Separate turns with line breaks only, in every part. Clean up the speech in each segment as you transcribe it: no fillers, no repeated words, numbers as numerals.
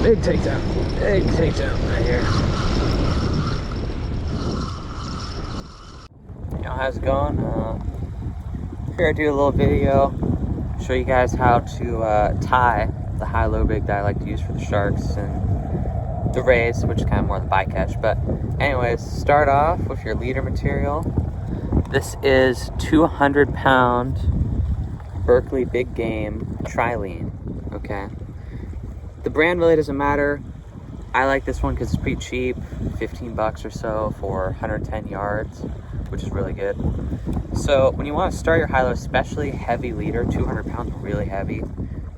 Big takedown. Big takedown right here. You know, how's it going? Here I do a little video, show you guys how to tie the high-low rig that I like to use for the sharks and the rays, which is kind of more the bycatch. But anyways, start off with your leader material. This is 200-pound Berkeley Big Game Trilene, okay? The brand really doesn't matter. I like this one because it's pretty cheap, 15 bucks or so for 110 yards, which is really good. So when you want to start your high-low, especially heavy leader, 200 pounds really heavy,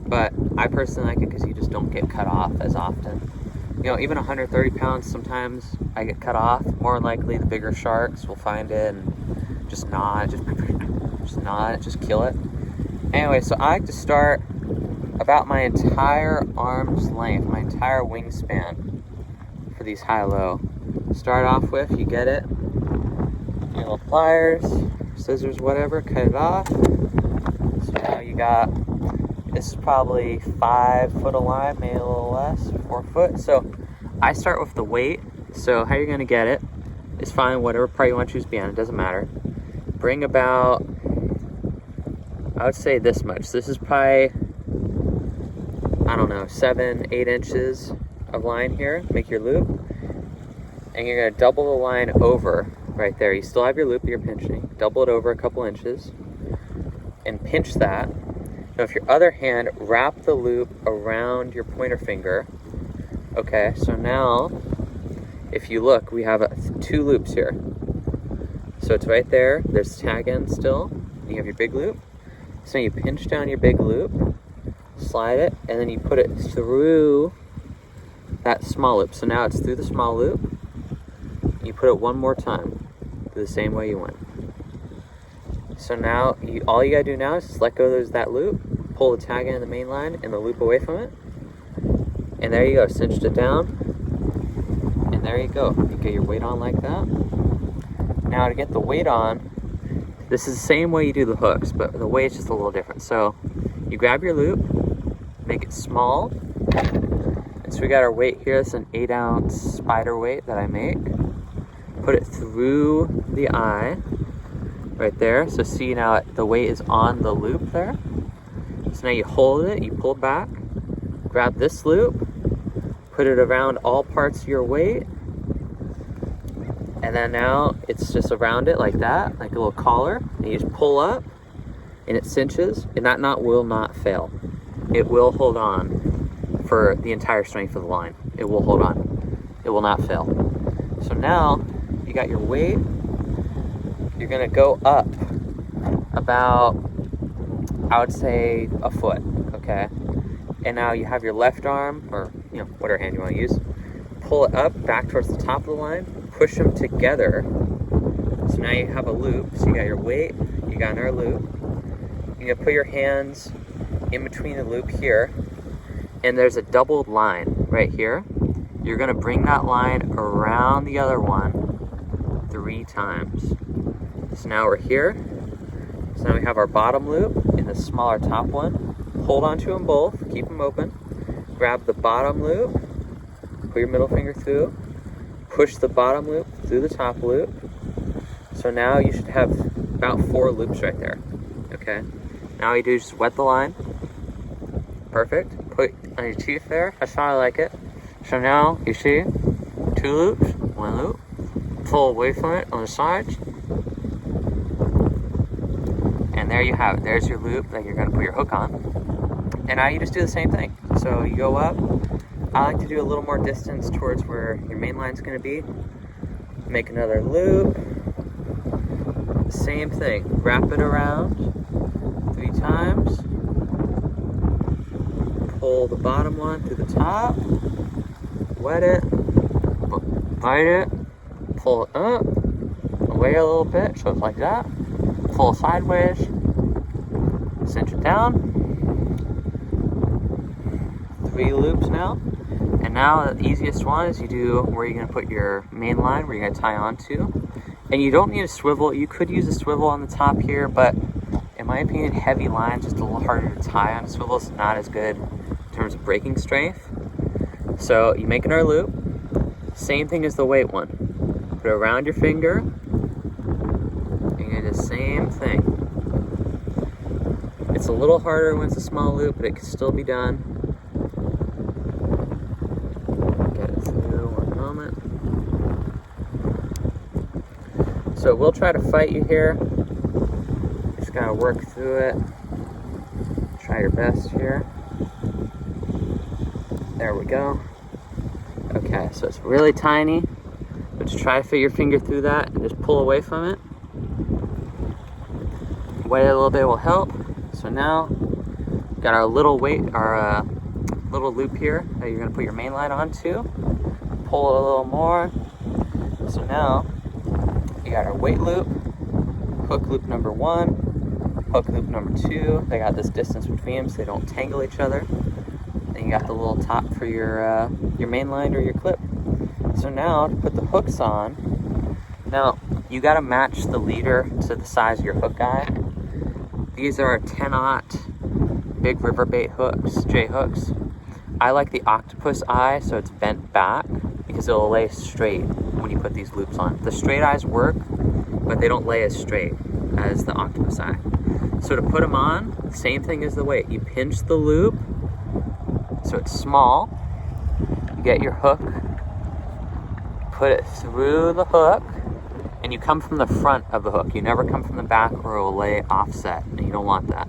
but I personally like it because you just don't get cut off as often. You know, even 130 pounds, sometimes I get cut off. More than likely, the bigger sharks will find it and just gnaw it, just kill it. Anyway, so I like to start about my entire arm's length, my entire wingspan for these high-low. Start off with, you get it, your little pliers, scissors, whatever, cut it off. So now you got, this is probably 5 foot of line, maybe a little less, 4 foot. So I start with the weight. So how you're gonna get it is fine, whatever part you want to choose beyond, it doesn't matter. Bring about, I would say this much. This is probably, I don't know, 7-8 inches of line here. Make your loop, and you're gonna double the line over right there. You still have your loop you're pinching. Double it over a couple inches and pinch that. Now with your other hand, wrap the loop around your pointer finger. Okay, so now if you look, we have 2 loops here. So it's right there. There's the tag end still. You have your big loop. So you pinch down your big loop, slide it, and then you put it through that small loop. So now it's through the small loop. You put it one more time, the same way you went. So now, all you gotta do now is just let go of that loop, pull the tag end of the main line and the loop away from it. And there you go, cinched it down. And there you go, you get your weight on like that. Now to get the weight on, this is the same way you do the hooks, but the weight's just a little different. So you grab your loop, make it small. And so we got our weight here. It's an 8-ounce spider weight that I make. Put it through the eye right there. So see now the weight is on the loop there. So now you hold it, you pull it back, grab this loop, put it around all parts of your weight. And then now it's just around it like that, like a little collar. And you just pull up and it cinches, and that knot will not fail. It will hold on for the entire strength of the line. It will hold on. It will not fail. So now you got your weight. You're gonna go up about, I would say, a foot, okay? And now you have your left arm, or you know, whatever hand you wanna use. Pull it up, back towards the top of the line, push them together. So now you have a loop. So you got your weight, you got another loop. You're gonna put your hands in between the loop here, and there's a doubled line right here. You're gonna bring that line around the other one 3 times. So now we're here. So now we have our bottom loop and the smaller top one. Hold on to them both, keep them open. Grab the bottom loop, put your middle finger through, push the bottom loop through the top loop. So now you should have about 4 loops right there, okay? Now all you do is just wet the line. Perfect. Put on your teeth there. That's how I like it. So now you see 2 loops, 1 loop. Pull away from it on the sides. And there you have it. There's your loop that you're gonna put your hook on. And now you just do the same thing. So you go up. I like to do a little more distance towards where your main line's gonna be. Make another loop. Same thing. Wrap it around 3 times. Pull the bottom one through the top. Wet it. Bite it. Pull it up. Away a little bit. So it's like that. Pull sideways. Cinch it down. 3 loops now. And now the easiest one is you do where you're gonna put your main line, where you're gonna tie onto. And you don't need a swivel. You could use a swivel on the top here, but in my opinion, heavy lines just a little harder to tie on a swivel. It's not as good in terms of braking strength. So you make another loop, same thing as the weight one. Put it around your finger, and you do the same thing. It's a little harder when it's a small loop, but it can still be done. Get it through, one moment. So we'll try to fight you here. Just gotta work through it. Try your best here. There we go. Okay, so it's really tiny, but just try to fit your finger through that and just pull away from it. Wait a little bit will help. So now, got our little little loop here that you're gonna put your main line onto. Pull it a little more. So now, you got our weight loop, hook loop number 1, hook loop number 2. They got this distance between them so they don't tangle each other. Then you got the little top for your main line or your clip. So now to put the hooks on, now you got to match the leader to the size of your hook guide. These are 10-aught big river bait hooks, J hooks. I like the octopus eye, so it's bent back because it'll lay straight when you put these loops on. The straight eyes work, but they don't lay as straight as the octopus eye. So to put them on, same thing as the weight. You pinch the loop so it's small. You get your hook, put it through the hook, and you come from the front of the hook. You never come from the back or it will lay offset, and you don't want that.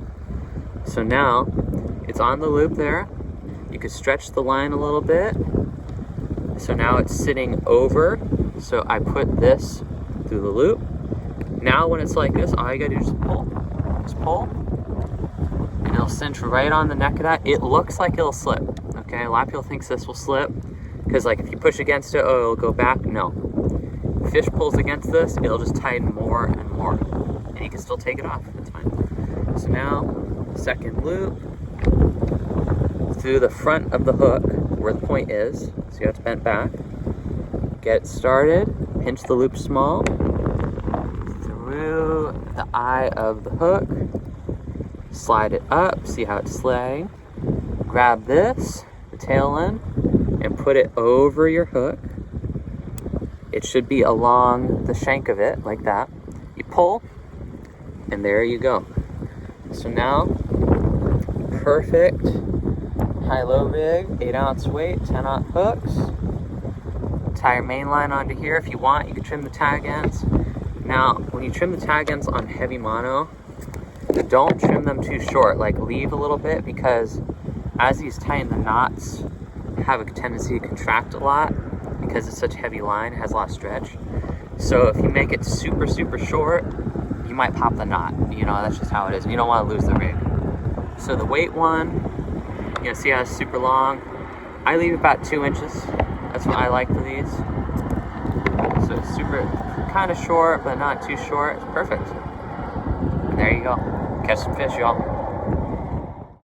So now it's on the loop there. You could stretch the line a little bit. So now it's sitting over. So I put this through the loop. Now when it's like this, all you gotta do is just pull. Just pull. And it'll cinch right on the neck of that. It looks like it'll slip. Okay, a lot of people think this will slip. Because like if you push against it, oh, it'll go back. No. Fish pulls against this, it'll just tighten more and more. And you can still take it off, that's fine. So now, second loop, through the front of the hook, where the point is, so you have to bend back. Get started, pinch the loop small, through the eye of the hook, slide it up, see how it's sliding. Grab this, the tail end, and put it over your hook. It should be along the shank of it, like that. You pull, and there you go. So now, perfect high-low rig, 8-ounce weight, 10-aught hooks. Tie your main line onto here. If you want, you can trim the tag ends. Now, when you trim the tag ends on heavy mono, don't trim them too short. Like, leave a little bit, because as these tighten, the knots have a tendency to contract a lot. Because it's such a heavy line, it has a lot of stretch. So if you make it super, super short, you might pop the knot. You know, that's just how it is. You don't want to lose the rig. So the weight one, you know, see how it's super long? I leave about 2 inches. That's what I like for these. So it's super, kind of short, but not too short. It's perfect. And there you go. Catch some fish, y'all.